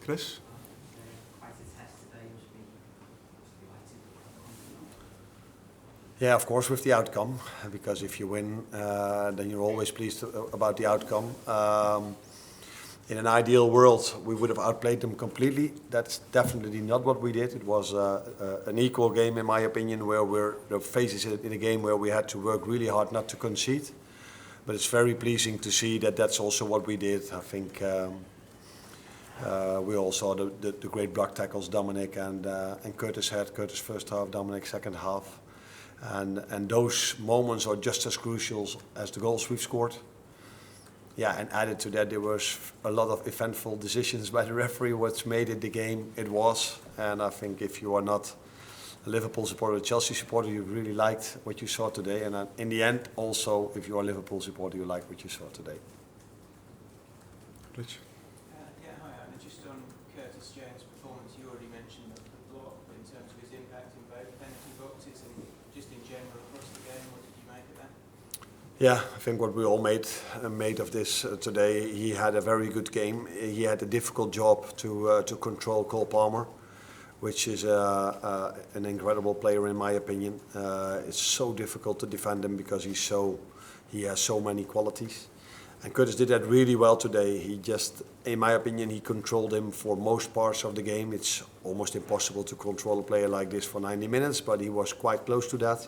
Chris? Quite a test today, you must be delighted with the confidence. Yeah, of course, with the outcome, because if you win, then you're always pleased about the outcome. In an ideal world, we would have outplayed them completely. That's definitely not what we did. It was an equal game, in my opinion, where we're the phases in a game where we had to work really hard not to concede. But it's very pleasing to see that that's also what we did. I think we all saw the great block tackles Dominic and Curtis had. Curtis first half, Dominic second half. And those moments are just as crucial as the goals we've scored. Yeah, and added to that, there was a lot of eventful decisions by the referee. What's made it the game it was. And I think if you are not a Liverpool supporter, a Chelsea supporter, you really liked what you saw today. And in the end, also, if you are a Liverpool supporter, you like what you saw today. Rich? Yeah, hi, Anna. Just on Curtis Jones' performance, you already mentioned the block, but in terms of his impact in both penalty boxes and just in general across the game, what did you make of that? Yeah, I think what we all made of this today. He had a very good game. He had a difficult job to control Cole Palmer, which is an incredible player in my opinion. It's so difficult to defend him because he has so many qualities. And Curtis did that really well today. He just, in my opinion, he controlled him for most parts of the game. It's almost impossible to control a player like this for 90 minutes, but he was quite close to that.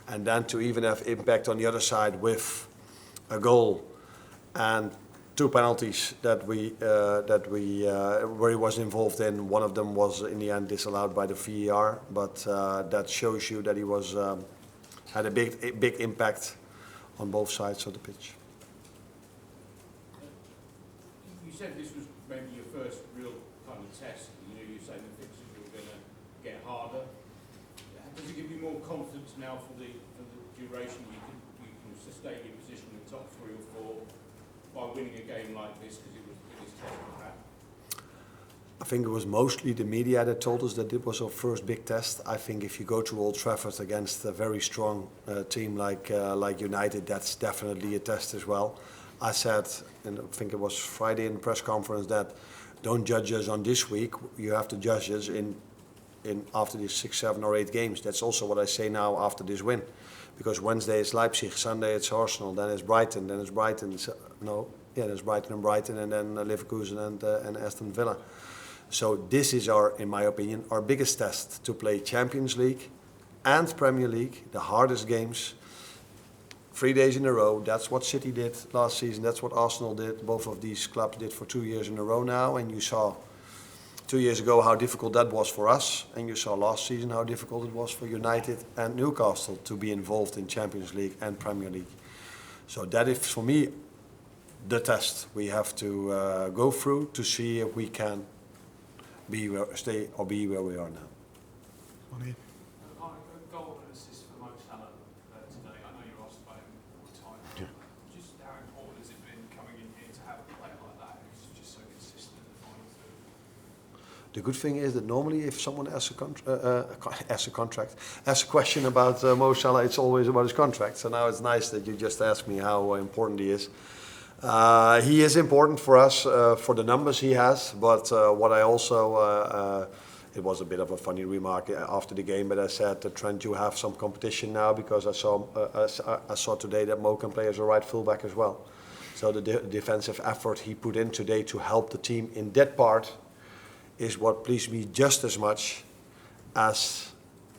And then to even have impact on the other side with a goal and two penalties that where he was involved in. One of them was in the end disallowed by the VAR, but that shows you that he was had a big impact on both sides of the pitch. You said this was maybe your first real kind of test. You saying the fixtures were going to get harder. Does it give you more confidence now for the duration you can sustain your position in the top 3 or 4 by winning a game like this because it was the biggest test we've had? I think it was mostly the media that told us that it was our first big test. I think if you go to Old Trafford against a very strong team like United, that's definitely a test as well. I said, and I think it was Friday in the press conference, that don't judge us on this week. You have to judge us in after these 6, 7 or 8 games. That's also what I say now after this win. Because Wednesday it's Leipzig, Sunday it's Arsenal, then it's Brighton, then it's Brighton. There's Brighton, and then Leverkusen and Aston Villa. So this is in my opinion, our biggest test to play Champions League and Premier League, the hardest games, 3 days in a row. That's what City did last season. That's what Arsenal did. Both of these clubs did for 2 years in a row now, and you saw 2 years ago how difficult that was for us, and you saw last season how difficult it was for United and Newcastle to be involved in Champions League and Premier League. So that is, for me, the test we have to go through to see if we can be where we are now. Ronnie? A goal and assist for Mo Salah today. I know you asked about him all the time. Yeah. Just how important has it been coming in here to have a player like that who's just so consistent in the final third? The good thing is that normally if someone asks a question about Mo Salah, it's always about his contract. So now it's nice that you just asked me how important he is. He is important for us for the numbers he has, but what I also, it was a bit of a funny remark after the game, but I said, Trent, you have some competition now because I saw today that Mo can play as a right fullback as well. So the defensive effort he put in today to help the team in that part is what pleased me just as much as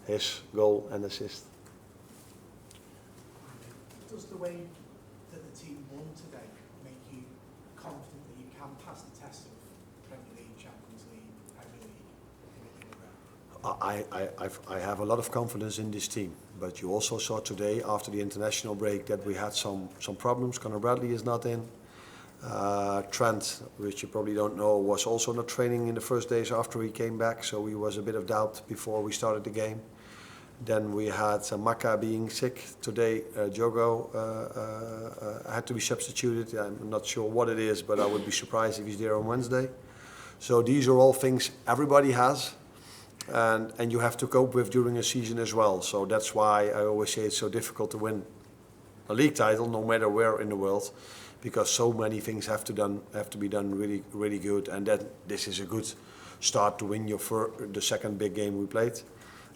his goal and assist. Does the way that the team won today make you confident that you can pass the test of Premier League, Champions League, Premier League in a row? I have a lot of confidence in this team, but you also saw today after the international break that we had some problems. Conor Bradley is not in. Trent, which you probably don't know, was also not training in the first days after he came back, so he was a bit of doubt before we started the game. Then we had Maka being sick today. Jogo had to be substituted. I'm not sure what it is, but I would be surprised if he's there on Wednesday. So these are all things everybody has, and you have to cope with during a season as well. So that's why I always say it's so difficult to win a league title, no matter where in the world, because so many things have to be done really, really good, and that this is a good start to win the second big game we played.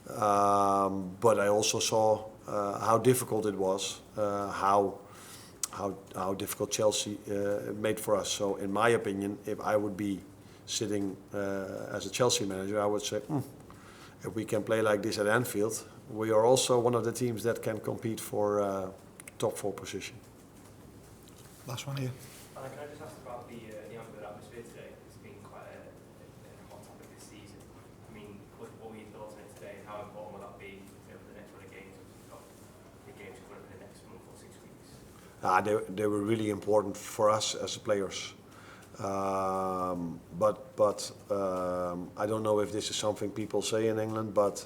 But I also saw how difficult it was, how difficult Chelsea made for us. So in my opinion, if I would be sitting as a Chelsea manager, I would say, if we can play like this at Anfield, we are also one of the teams that can compete for top 4 position. Last one here. Can I just ask about the Anfield atmosphere today? It's been quite a hot topic this season. I mean, what were your thoughts on it today, and how important will that be for the next run of games? We've got the games coming up in the next month or 6 weeks. They were really important for us as players. But I don't know if this is something people say in England, but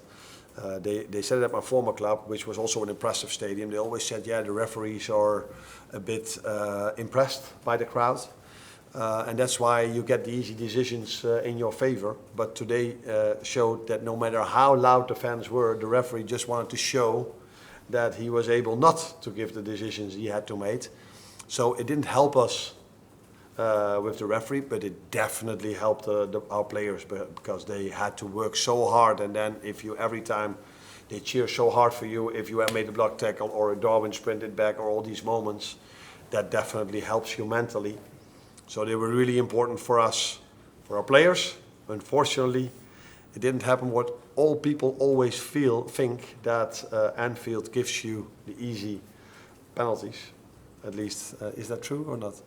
they said it at my former club, which was also an impressive stadium. They always said, yeah, the referees are a bit impressed by the crowd. And that's why you get the easy decisions in your favor. But today showed that no matter how loud the fans were, the referee just wanted to show that he was able not to give the decisions he had to make. So it didn't help us with the referee, but it definitely helped our players, because they had to work so hard. And then if you every time they cheer so hard for you, if you have made a block tackle or a Darwin sprinted back or all these moments, that definitely helps you mentally. So they were really important for us, for our players. Unfortunately, it didn't happen what all people always think, that Anfield gives you the easy penalties. At least, is that true or not?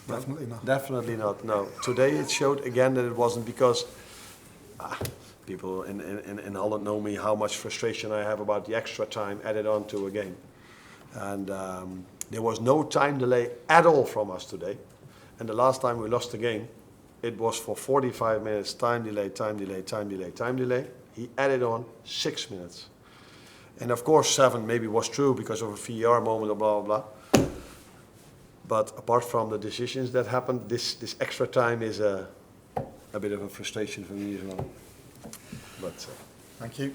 Definitely not. Definitely not, no. Today it showed again that it wasn't, because people in Holland know me, how much frustration I have about the extra time added on to a game. And there was no time delay at all from us today. And the last time we lost the game, it was for 45 minutes, time delay, time delay, time delay, time delay. He added on 6 minutes. And of course 7 maybe was true because of a VAR moment or blah, blah, blah. But apart from the decisions that happened, this extra time is a bit of a frustration for me as well. But Thank you.